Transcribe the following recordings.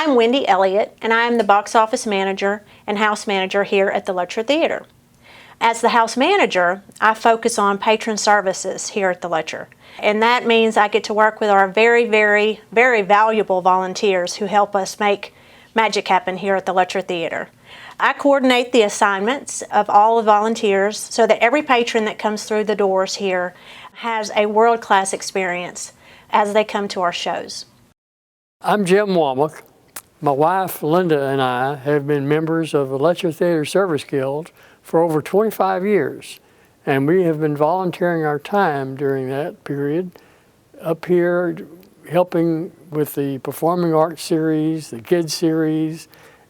I'm Wendy Elliott, and I am the box office manager and house manager here at the Lutcher Theater. As the house manager, I focus on patron services here at the Lutcher, and that means I get to work with our very, very, very valuable volunteers who help us make magic happen here at the Lutcher Theater. I coordinate the assignments of all the volunteers so that every patron that comes through the doors here has a world-class experience as they come to our shows. I'm Jim WOMACK. My wife Linda and I have been members of the Lutcher Theater Service Guild for over 25 years, and we have been volunteering our time during that period up here helping with the Performing Arts Series, the Kids Series,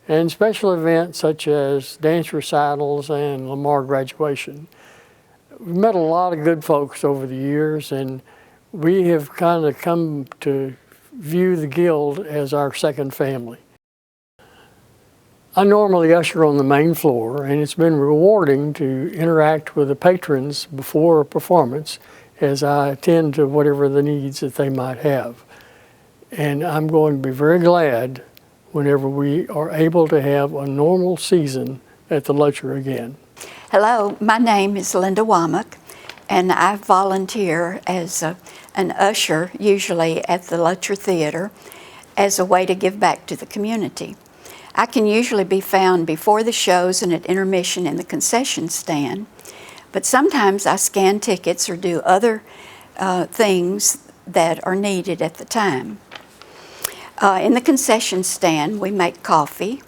and special events such as dance recitals and Lamar graduation. We've met a lot of good folks over the years, and we have kind of come to view the Guild as our second family. I normally usher on the main floor, and it's been rewarding to interact with the patrons before a performance as I attend to whatever the needs that they might have. And I'm going to be very glad whenever we are able to have a normal season at the Lutcher again. Hello, my name is Linda WOMACK, and I volunteer as an usher, usually at the Lutcher Theater, as a way to give back to the community. I can usually be found before the shows and at intermission in the concession stand, but sometimes I scan tickets or do other things that are needed at the time. In the concession stand, we make coffee.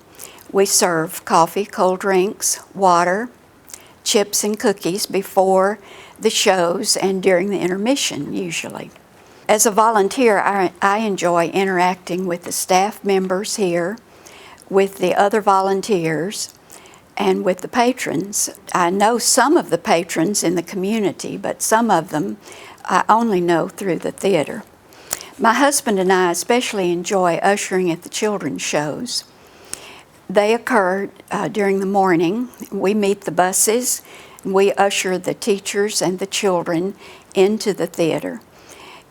We serve coffee, cold drinks, water, chips and cookies before the shows and during the intermission, usually. As a volunteer, I enjoy interacting with the staff members here, with the other volunteers, and with the patrons. I know some of the patrons in the community, but some of them I only know through the theater. My husband and I especially enjoy ushering at the children's shows. They occur during the morning. We meet the buses, and we usher the teachers and the children into the theater.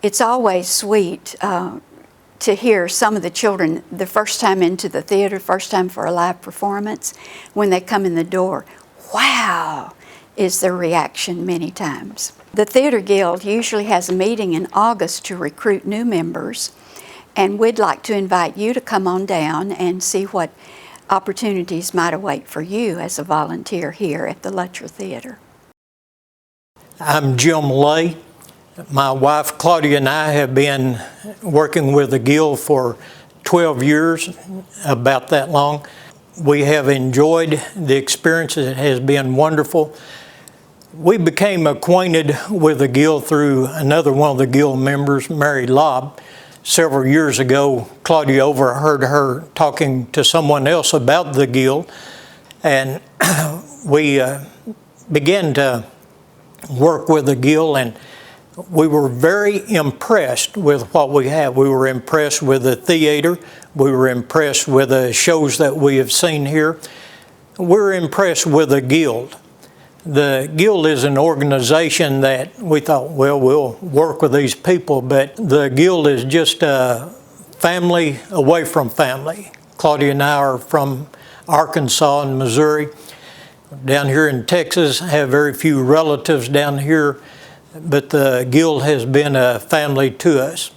It's always sweet to hear some of the children, the first time into the theater, first time for a live performance, when they come in the door, wow, is their reaction many times. The Theater Guild usually has a meeting in August to recruit new members, and we'd like to invite you to come on down and see what opportunities might await for you as a volunteer here at the Lutcher Theater. I'm Jim Lay. My wife Claudia and I have been working with the Guild for 12 years, about that long. We have enjoyed the experience. It has been wonderful. We became acquainted with the Guild through another one of the Guild members, Mary Lobb. Several years ago, Claudia overheard her talking to someone else about the Guild, and we began to work with the Guild, and we were very impressed with what we have. We were impressed with the theater. We were impressed with the shows that we have seen here. We're impressed with the Guild. The Guild is an organization that we thought, well, we'll work with these people, but the Guild is just a family away from family. Claudia and I are from Arkansas and Missouri. Down here in Texas, have very few relatives down here, but the Guild has been a family to us.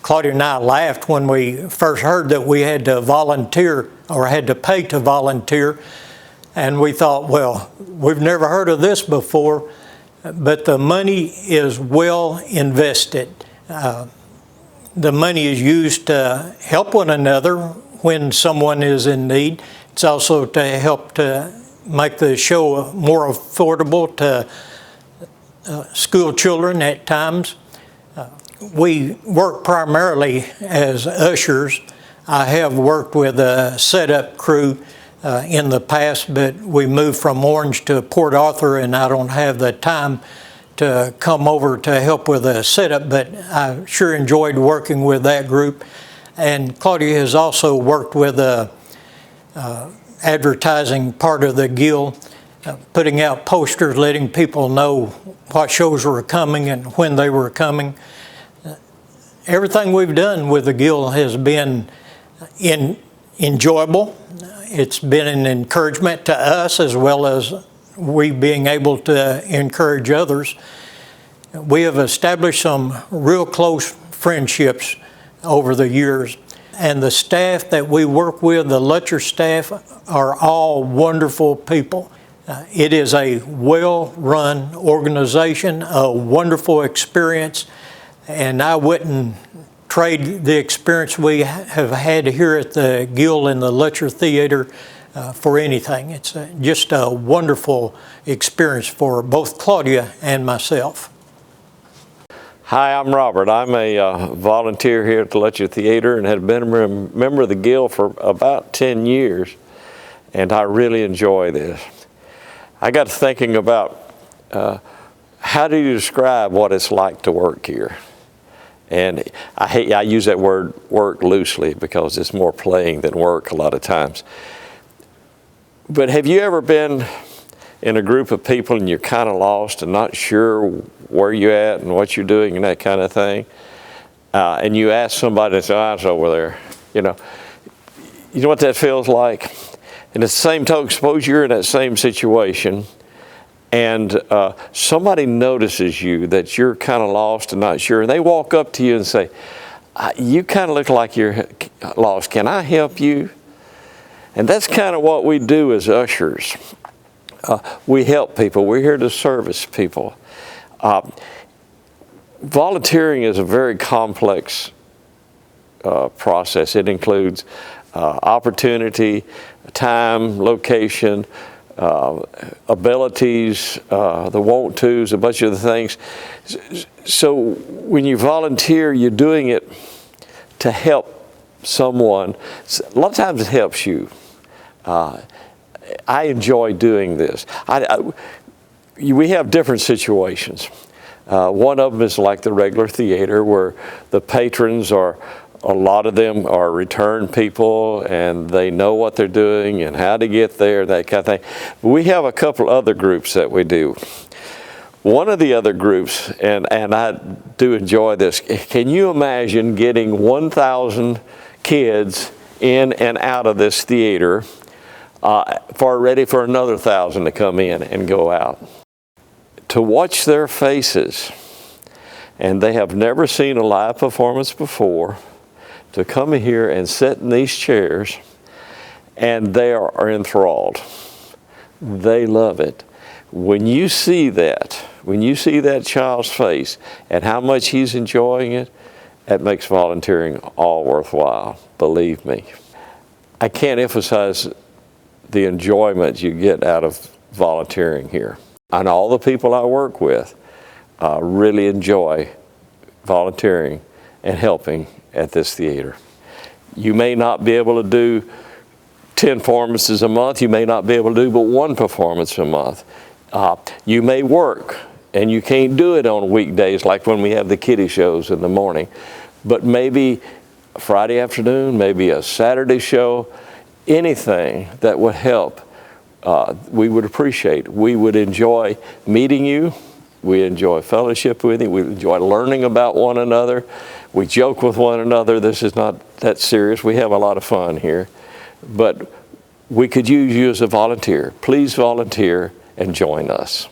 Claudia and I laughed when we first heard that we had to volunteer or had to pay to volunteer, and we thought, well, we've never heard of this before, but the money is well invested. The money is used to help one another when someone is in need. It's also to help to make the show more affordable to school children at times. We work primarily as ushers. I have worked with a setup crew in the past, but we moved from Orange to Port Arthur, and I don't have the time to come over to help with the setup, but I sure enjoyed working with that group. And Claudia has also worked with the advertising part of the Guild, putting out posters, letting people know what shows were coming and when they were coming. Everything we've done with the Guild has been enjoyable. It's been an encouragement to us as well as we being able to encourage others. We have established some real close friendships over the years, and the staff that we work with, the Lutcher staff, are all wonderful people. It is a well-run organization, a wonderful experience, and I wouldn't trade the experience we have had here at the Guild and the Lutcher Theater for anything. It's just a wonderful experience for both Claudia and myself. Hi, I'm Robert. I'm a volunteer here at the Lutcher Theater and have been a member of the Guild for about 10 years, and I really enjoy this. I got to thinking about how do you describe what it's like to work here? And I use that word work loosely because it's more playing than work a lot of times. But have you ever been in a group of people and you're kind of lost and not sure where you're at and what you're doing and that kind of thing? And you ask somebody and say, oh, it's over there. You know what that feels like? And at the same token, suppose you're in that same situation and somebody notices you that you're kind of lost and not sure, and they walk up to you and say, you kind of look like you're lost. Can I help you? And that's kind of what we do as ushers. We help people. We're here to service people. Volunteering is a very complex process. It includes opportunity, time, location, abilities, the want-tos, a bunch of the things. So when you volunteer, you're doing it to help someone. A lot of times it helps you. I enjoy doing this. We have different situations. One of them is like the regular theater where the patrons are, a lot of them are return people and they know what they're doing and how to get there, that kind of thing. We have a couple other groups that we do. One of the other groups, and I do enjoy this, can you imagine getting 1,000 kids in and out of this theater ready for another 1,000 to come in and go out? To watch their faces, and they have never seen a live performance before, to come here and sit in these chairs, and they are enthralled. They love it. When you see that child's face and how much he's enjoying it, that makes volunteering all worthwhile, believe me. I can't emphasize the enjoyment you get out of volunteering here. And all the people I work with really enjoy volunteering and helping at this theater. You may not be able to do 10 performances a month. You may not be able to do but one performance a month. You may work and you can't do it on weekdays like when we have the kiddie shows in the morning. But maybe a Friday afternoon, maybe a Saturday show, anything that would help, we would appreciate. We would enjoy meeting you. We enjoy fellowship with you. We enjoy learning about one another. We joke with one another. This is not that serious. We have a lot of fun here. But we could use you as a volunteer. Please volunteer and join us.